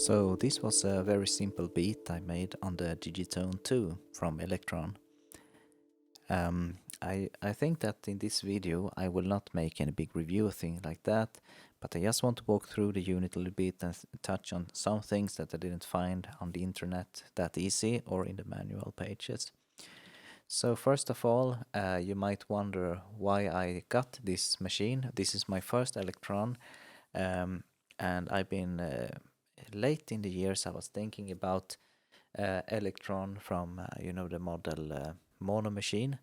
So this was a very simple beat I made on the Digitone 2 from Elektron. I think that in this video I will not make any big review or thing like that, but I just want to walk through the unit a little bit and touch on some things that I didn't find on the internet that easy or in the manual pages. So first of all, you might wonder why I got this machine. This is my first Elektron, and I've been late in the years I was thinking about Elektron from the model mono machine,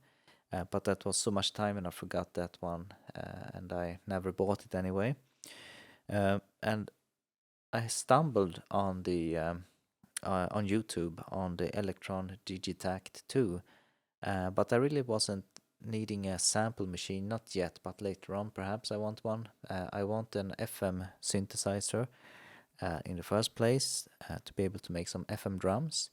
but that was so much time and I forgot that one, and I never bought it anyway. And I stumbled on the on YouTube on the Elektron Digitone 2, but I really wasn't needing a sample machine, not yet, but later on perhaps I want one. I want an FM synthesizer in the first place to be able to make some FM drums,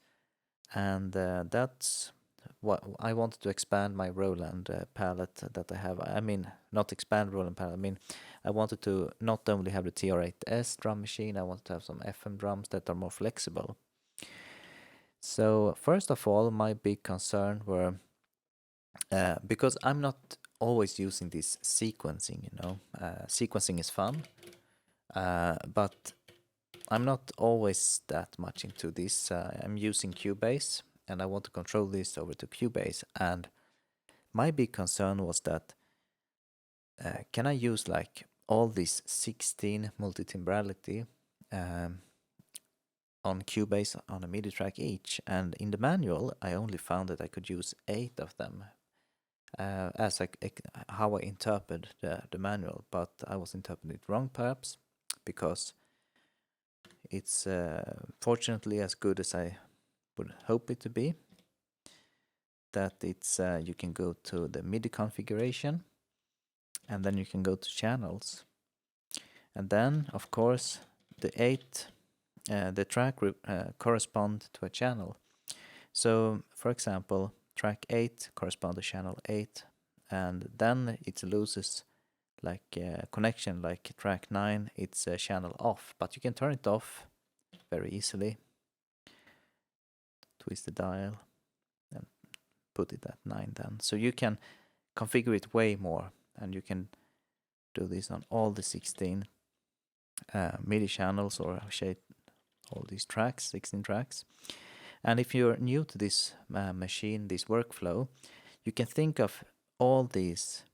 and that's what I wanted to expand my Roland palette that I have. I mean, not expand Roland palette. I mean, I wanted to not only have the TR-8S drum machine, I wanted to have some FM drums that are more flexible. So first of all, my big concern were because I'm not always using this sequencing. Sequencing is fun, but I'm not always that much into this. I'm using Cubase and I want to control this over to Cubase, and my big concern was that can I use like all these 16 multitimbrality on Cubase on a MIDI track each, and in the manual I only found that I could use 8 of them as how I interpret the manual, but I was interpreting it wrong perhaps, because it's fortunately as good as I would hope it to be. That it's you can go to the MIDI configuration, and then you can go to channels, and then of course the track correspond to a channel. So for example, track 8 correspond to channel 8, and then it loses like connection, like track 9, it's channel off, but you can turn it off very easily. Twist the dial and put it at 9 then. So you can configure it way more, and you can do this on all the 16 MIDI channels, or all these tracks, 16 tracks. And if you're new to this machine, this workflow, you can think of all these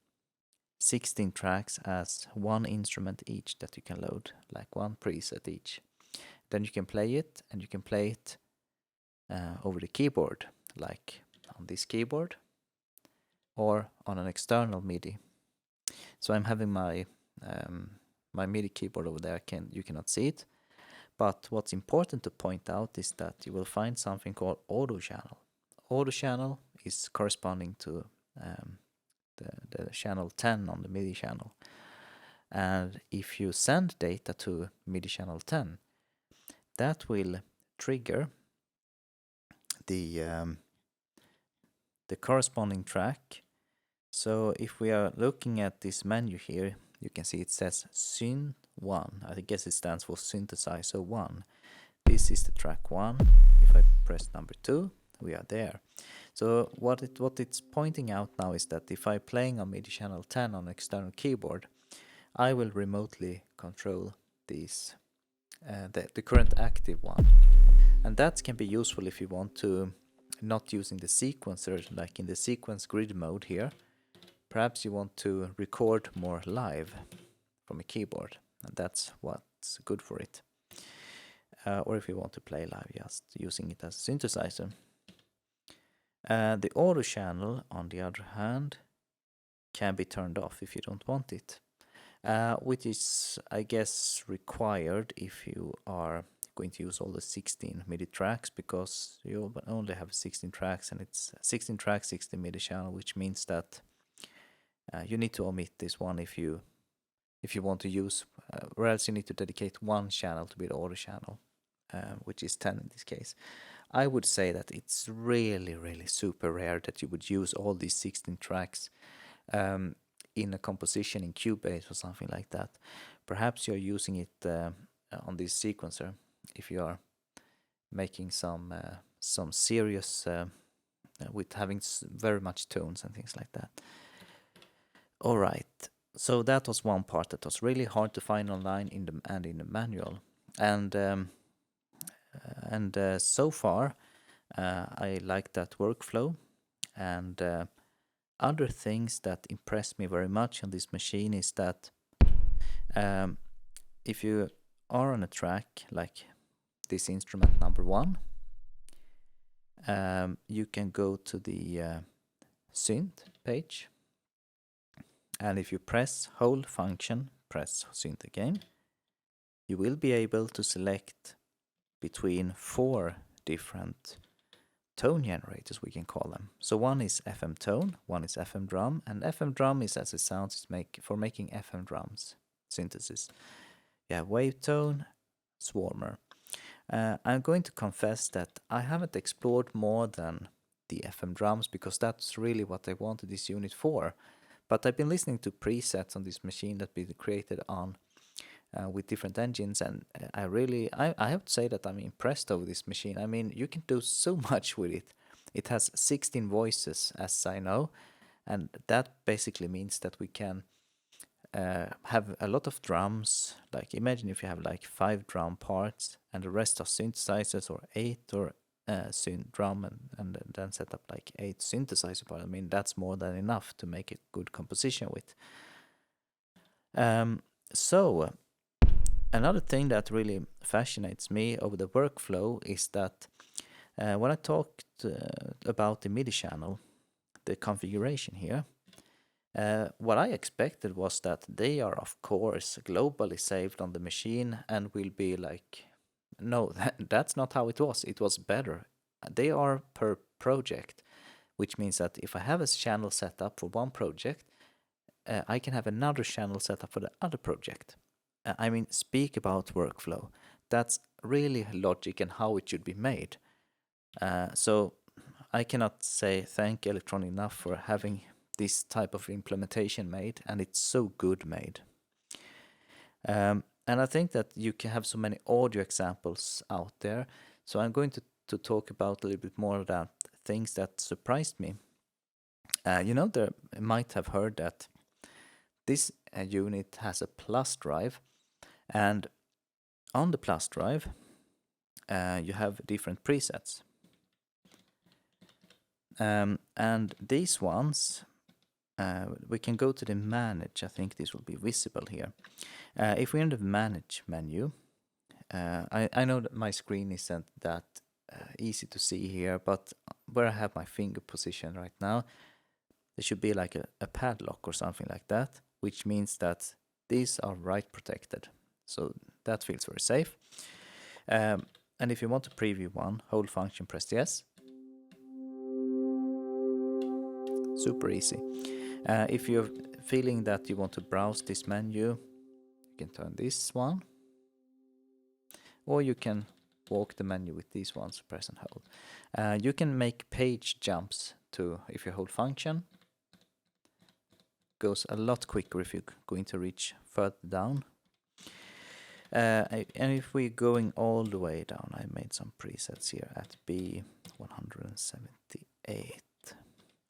16 tracks as one instrument each that you can load, like one preset each. Then you can play it, and you can play it over the keyboard, like on this keyboard, or on an external MIDI. So I'm having my my MIDI keyboard over there. You cannot see it, but what's important to point out is that you will find something called auto channel. Auto channel is corresponding to the channel 10 on the MIDI channel, and if you send data to MIDI channel 10, that will trigger the corresponding track. So if we are looking at this menu here, you can see it says Syn 1. I guess it stands for synthesizer 1. This is the track 1. If I press number 2, we are there. So what it's pointing out now is that if I'm playing on MIDI channel 10 on external keyboard, I will remotely control these the current active one, and that can be useful if you want to not using the sequencer, like in the sequence grid mode here. Perhaps you want to record more live from a keyboard, and that's what's good for it. Or if you want to play live, just using it as a synthesizer. The auto channel, on the other hand, can be turned off if you don't want it, which is, I guess, required if you are going to use all the 16 MIDI tracks, because you only have 16 tracks, and it's 16 tracks, 16 MIDI channel, which means that you need to omit this one if you want to use, or else you need to dedicate one channel to be the auto channel, which is 10 in this case. I would say that it's really, really super rare that you would use all these 16 tracks in a composition in Cubase or something like that. Perhaps you're using it on this sequencer, if you are making some serious with having very much tones and things like that. All right. So that was one part that was really hard to find online in the manual, and so far I like that workflow. And other things that impressed me very much on this machine is that if you are on a track like this instrument number 1, you can go to the synth page, and if you press hold function, press synth again, you will be able to select between 4 different tone generators, we can call them. So one is FM tone, one is FM drum, and FM drum is as it sounds, for making FM drums synthesis. You have wave tone, swarmer. I'm going to confess that I haven't explored more than the FM drums because that's really what I wanted this unit for. But I've been listening to presets on this machine that been created on with different engines, and I have to say that I'm impressed over this machine. I mean, you can do so much with it. It has 16 voices, as I know, and that basically means that we can have a lot of drums. Like imagine if you have like 5 drum parts and the rest are synthesizers, or 8, or synth drum, and then set up like 8 synthesizer parts. I mean, that's more than enough to make a good composition with. So another thing that really fascinates me over the workflow is that when I talked about the Midi channel, the configuration here, what I expected was that they are of course globally saved on the machine and will be like, no, that's not how it was. It was better. They are per project, which means that if I have a channel set up for one project, I can have another channel set up for the other project. I mean, speak about workflow. That's really logic and how it should be made. So I cannot say thank Elektron enough for having this type of implementation made, and it's so good made. And I think that you can have so many audio examples out there. So I'm going to talk about a little bit more about things that surprised me. You might have heard that this unit has a plus drive, and on the plus drive you have different presets. And these ones, we can go to the manage. I think this will be visible here. If we're in the manage menu, I know that my screen isn't that easy to see here, but where I have my finger position right now, there should be like a padlock or something like that, which means that these are write protected. So that feels very safe. And if you want to preview one, hold function, press yes. Super easy. If you're feeling that you want to browse this menu, you can turn this one, or you can walk the menu with these ones, press and hold. You can make page jumps to, if you hold function, goes a lot quicker if you're going to reach further down. And if we're going all the way down, I made some presets here at B178.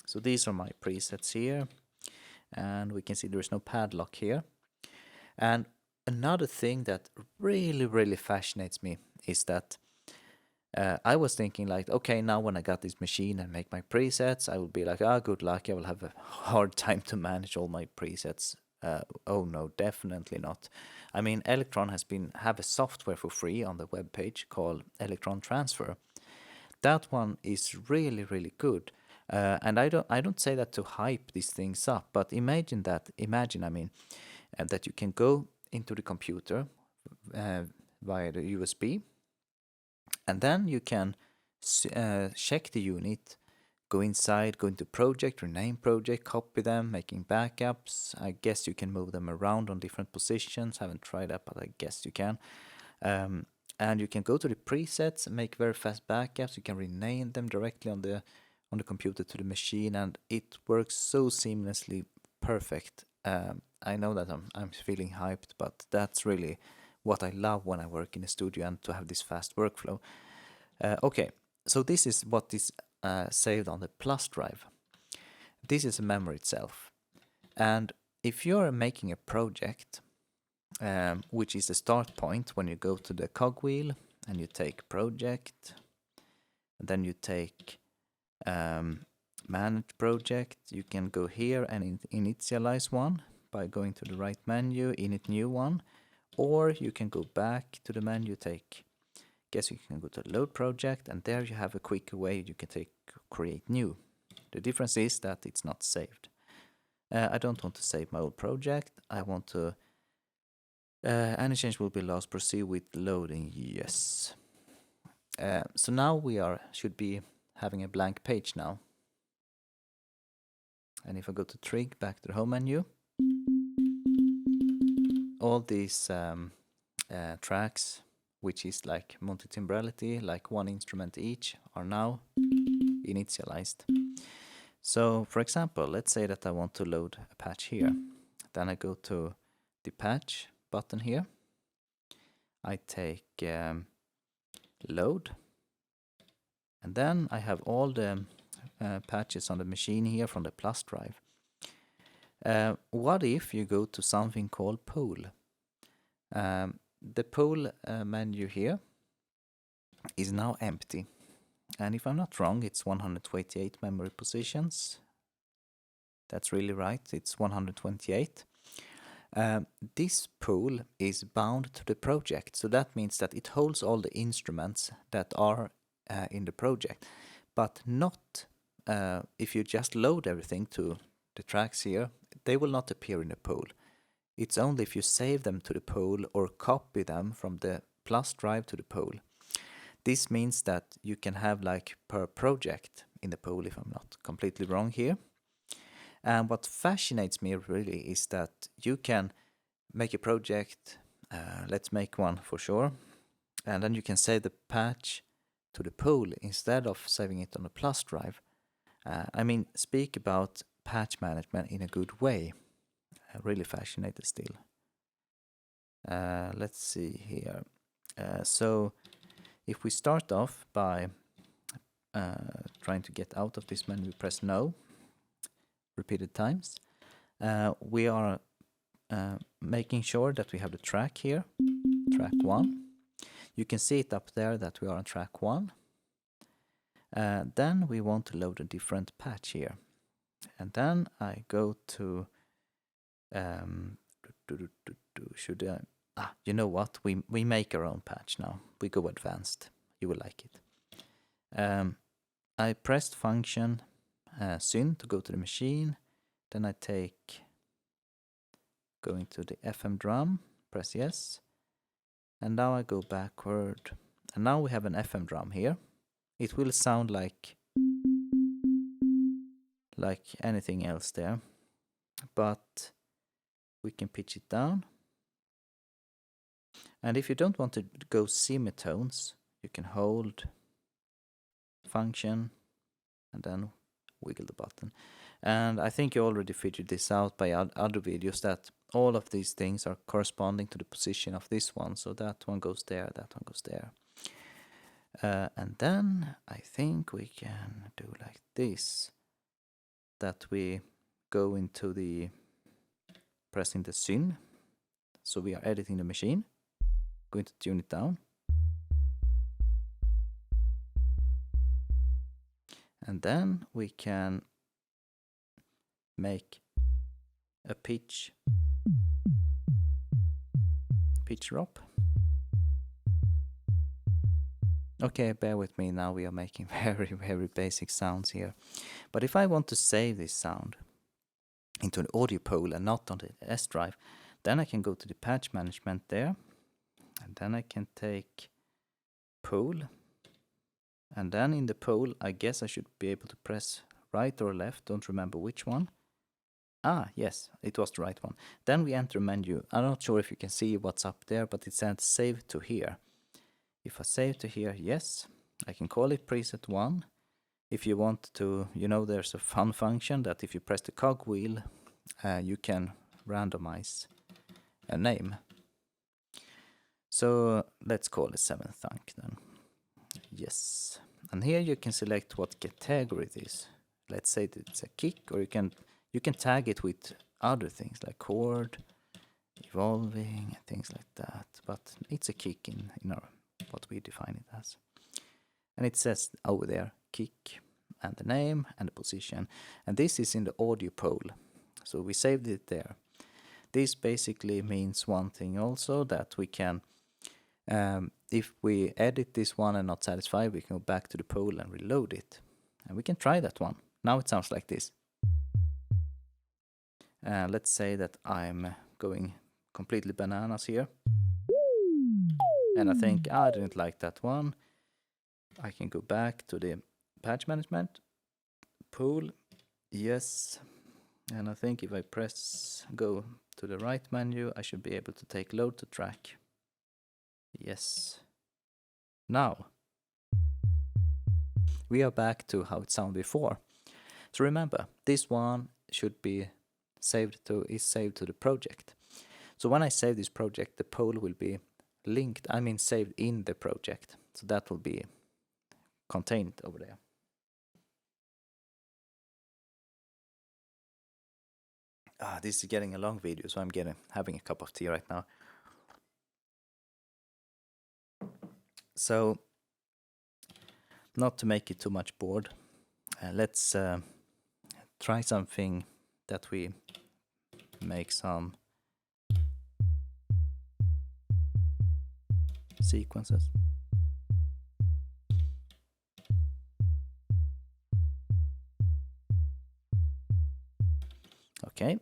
So these are my presets here, and we can see there is no padlock here. And another thing that really fascinates me is that I was thinking like, okay, now when I got this machine and make my presets, I will be like, good luck, I will have a hard time to manage all my presets. Oh no, definitely not. I mean, Elektron have a software for free on the webpage called Elektron Transfer. That one is really good. And I don't say that to hype these things up, but imagine that you can go into the computer via the USB, and then you can check the unit, go inside, go into project, rename project, copy them, making backups. I guess you can move them around on different positions. Haven't tried that, but I guess you can. And you can go to the presets and make very fast backups. You can rename them directly on the computer to the machine, and it works so seamlessly perfect. I know that I'm feeling hyped, but that's really what I love when I work in a studio and to have this fast workflow. Okay, so this is what is saved on the plus drive. This is a memory itself. And if you're making a project, which is the start point when you go to the cogwheel and you take project, and then you take manage project, you can go here and initialize one by going to the right menu, init new one, or you can go back to the menu, guess you can go to load project, and there you have a quicker way you can create new. The difference is that it's not saved. I don't want to save my old project. I want to any change will be lost. Proceed with loading. Yes. So now we should be having a blank page now. And if I go to Trig, back to the home menu, all these tracks, which is like multitimbrality, like one instrument each, are now initialized. So for example, let's say that I want to load a patch here. Then I go to the patch button here. I take load, and then I have all the patches on the machine here from the plus drive. What if you go to something called pool? The pool menu here is now empty, and if I'm not wrong, it's 128 memory positions. That's really right, it's 128. This pool is bound to the project, so that means that it holds all the instruments that are in the project, but not if you just load everything to the tracks here, they will not appear in the pool. It's only if you save them to the pool or copy them from the plus drive to the pool. This means that you can have like per project in the pool, if I'm not completely wrong here. And what fascinates me really is that you can make a project, let's make one for sure, and then you can save the patch to the pool instead of saving it on the plus drive. I mean, speak about patch management in a good way. Really fascinated still. Let's see here. So if we start off by trying to get out of this menu, we press no repeated times. We are making sure that we have the track here, track 1. You can see it up there that we are on track 1. Then we want to load a different patch here. And then I go to should I? You know what? We make our own patch now. We go advanced. You will like it. I pressed function syn to go to the machine. Then I going to the FM drum, press yes. And now I go backward. And now we have an FM drum here. It will sound like anything else there. But we can pitch it down. And if you don't want to go semitones, you can hold function and then wiggle the button. And I think you already figured this out by other videos, that all of these things are corresponding to the position of this one. So that one goes there, that one goes there. And then I think we can do like this, that we go into the pressing the syn. So we are editing the machine, going to tune it down. And then we can make a pitch drop. Okay, bear with me, now we are making very, very basic sounds here. But if I want to save this sound into an audio pool and not on the S drive, then I can go to the patch management there, and then I can take pool, and then in the pool I guess I should be able to press right or left, don't remember which one. Yes, it was the right one. Then we enter a menu. I'm not sure if you can see what's up there, but it says save to here. If I save to here, yes, I can call it preset 1. If you want to, there's a fun function that if you press the cogwheel, you can randomize a name. So let's call it 7th thunk then. Yes. And here you can select what category it is. Let's say that it's a kick, or you can tag it with other things like chord, evolving, and things like that. But it's a kick in our what we define it as. And it says over there kick and the name and the position. And this is in the audio pole. So we saved it there. This basically means one thing also, that we can if we edit this one and not satisfied, we can go back to the pole and reload it. And we can try that one. Now it sounds like this. Let's say that I'm going completely bananas here. And I think I didn't like that one. I can go back to the patch management, pool, yes. And I think if I go to the right menu, I should be able to take load to track. Yes. Now, we are back to how it sounded before. So remember, this one should be saved to the project. So when I save this project, the pole will be linked, saved in the project. So that will be contained over there. This is getting a long video, so I'm having a cup of tea right now. So, not to make it too much bored, let's try something that we make some sequences. Okay,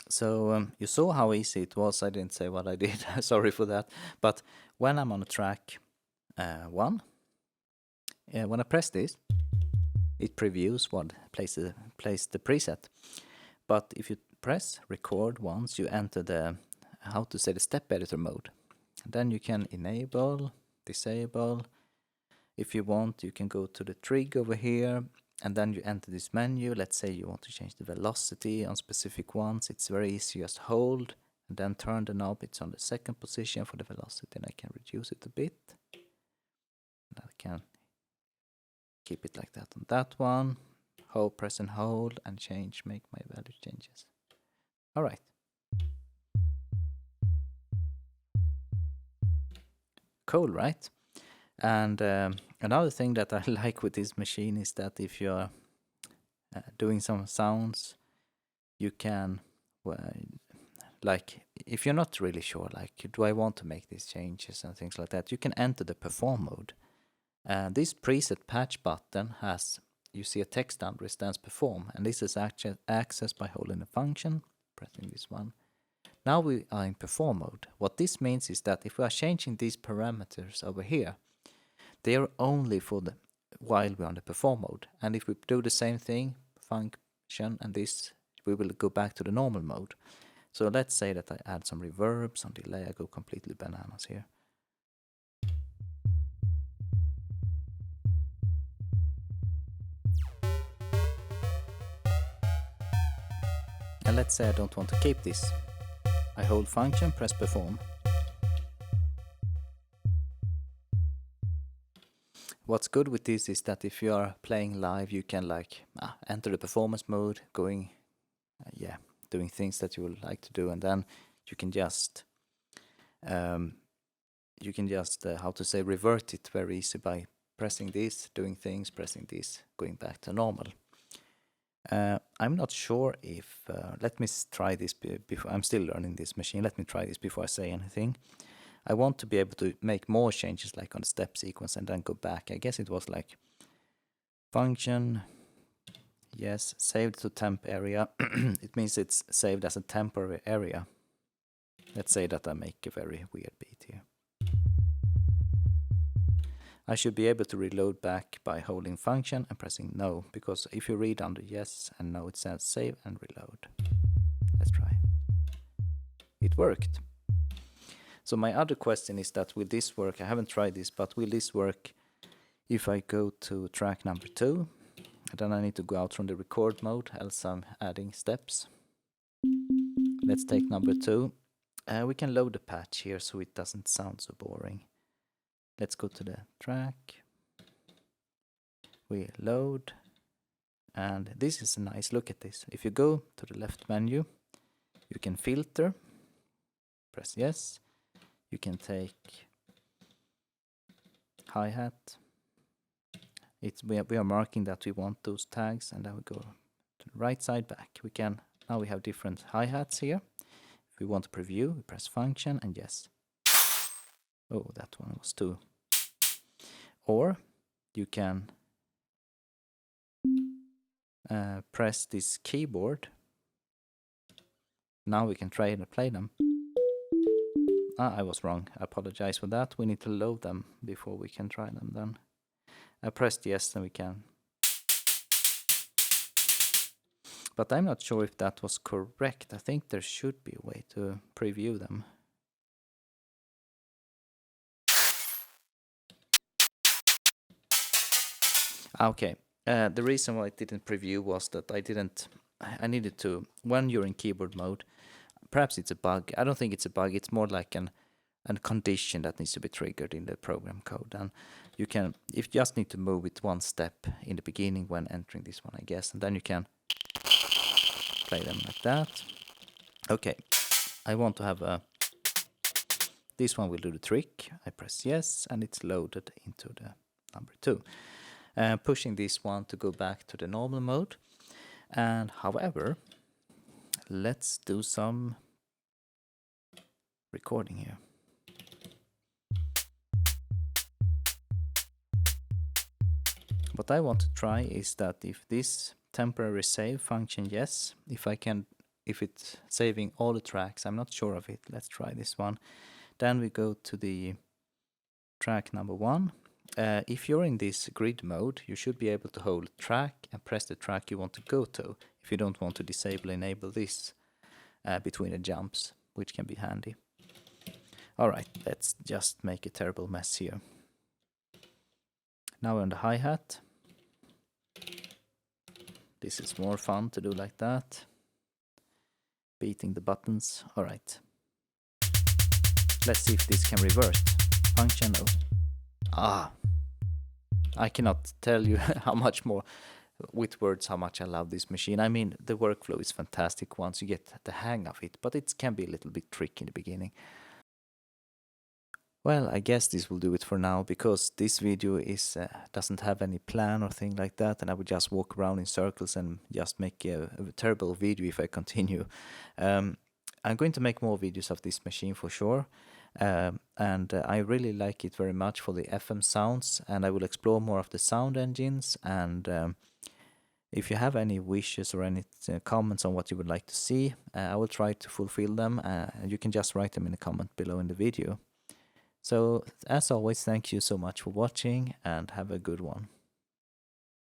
so you saw how easy it was. I didn't say what I did, sorry for that. But when I'm on a track 1, when I press this, it previews what plays the preset. But if you press record once, you enter the step editor mode. And then you can enable, disable. If you want, you can go to the trig over here, and then you enter this menu. Let's say you want to change the velocity on specific ones. It's very easy, just hold and then turn the knob. It's on the 2nd position for the velocity, and I can reduce it a bit. And I can keep it like that on that one. Hold, press and hold, and make my value changes. All right. Cool, right? And another thing that I like with this machine is that if you're doing some sounds, you can, if you're not really sure, do I want to make these changes and things like that, you can enter the perform mode. This preset patch button has, you see a text under it stands perform, and this is accessed by holding a function, pressing this one. Now we are in perform mode. What this means is that if we are changing these parameters over here, they are only for while we're on the perform mode. And if we do the same thing, function and this, we will go back to the normal mode. So let's say that I add some reverb, some delay, I go completely bananas here. And let's say I don't want to keep this. I hold function, press perform. What's good with this is that if you are playing live, you can enter the performance mode, doing things that you would like to do, and then you can just revert it very easy by pressing this, doing things, pressing this, going back to normal. I'm not sure if, let me try this before, I'm still learning this machine, let me try this before I say anything. I want to be able to make more changes like on the step sequence and then go back. I guess it was like function, yes, saved to temp area. It means it's saved as a temporary area. Let's say that I make a very weird beat here. I should be able to reload back by holding function and pressing no, because if you read under yes and no, it says save and reload. Let's try. It worked. So my other question is that will this work? I haven't tried this, but will this work if I go to track number 2? And then I need to go out from the record mode, else I'm adding steps. Let's take number 2. We can load the patch here so it doesn't sound so boring. Let's go to the track. We load. And this is a nice, look at this. If you go to the left menu, you can filter, press yes. You can take hi-hat. We are marking that we want those tags, and then we go to the right side back. Now we have different hi-hats here. If we want to preview, we press function and yes. Oh, that one was too. Or you can press this keyboard. Now we can try and play them. I was wrong. I apologize for that. We need to load them before we can try them then. I pressed yes and we can. But I'm not sure if that was correct. I think there should be a way to preview them. Okay. The reason why I didn't preview was that I needed to, when you're in keyboard mode, perhaps it's a bug. I don't think it's a bug. It's more like a condition that needs to be triggered in the program code. And you just need to move it one step in the beginning when entering this one, I guess. And then you can play them like that. Okay. I want to have this one will do the trick. I press yes, and it's loaded into the number 2. Pushing this one to go back to the normal mode. And however, let's do some recording here. What I want to try is that if this temporary save function, yes, if it's saving all the tracks, I'm not sure of it. Let's try this one. Then we go to the track number 1. If you're in this grid mode, you should be able to hold track and press the track you want to go to if you don't want to disable and enable this between the jumps, which can be handy. Alright, let's just make a terrible mess here. Now on the hi-hat. This is more fun to do like that. Beating the buttons. Alright. Let's see if this can revert. Function O. I cannot tell you how much more with words how much I love this machine. I mean, the workflow is fantastic once you get the hang of it, but it can be a little bit tricky in the beginning. Well, I guess this will do it for now, because this video doesn't have any plan or thing like that, and I would just walk around in circles and just make a terrible video if I continue. I'm going to make more videos of this machine for sure. And I really like it very much for the FM sounds, and I will explore more of the sound engines. And if you have any wishes or any comments on what you would like to see, I will try to fulfill them. You can just write them in a comment below in the video. So as always, thank you so much for watching, and have a good one.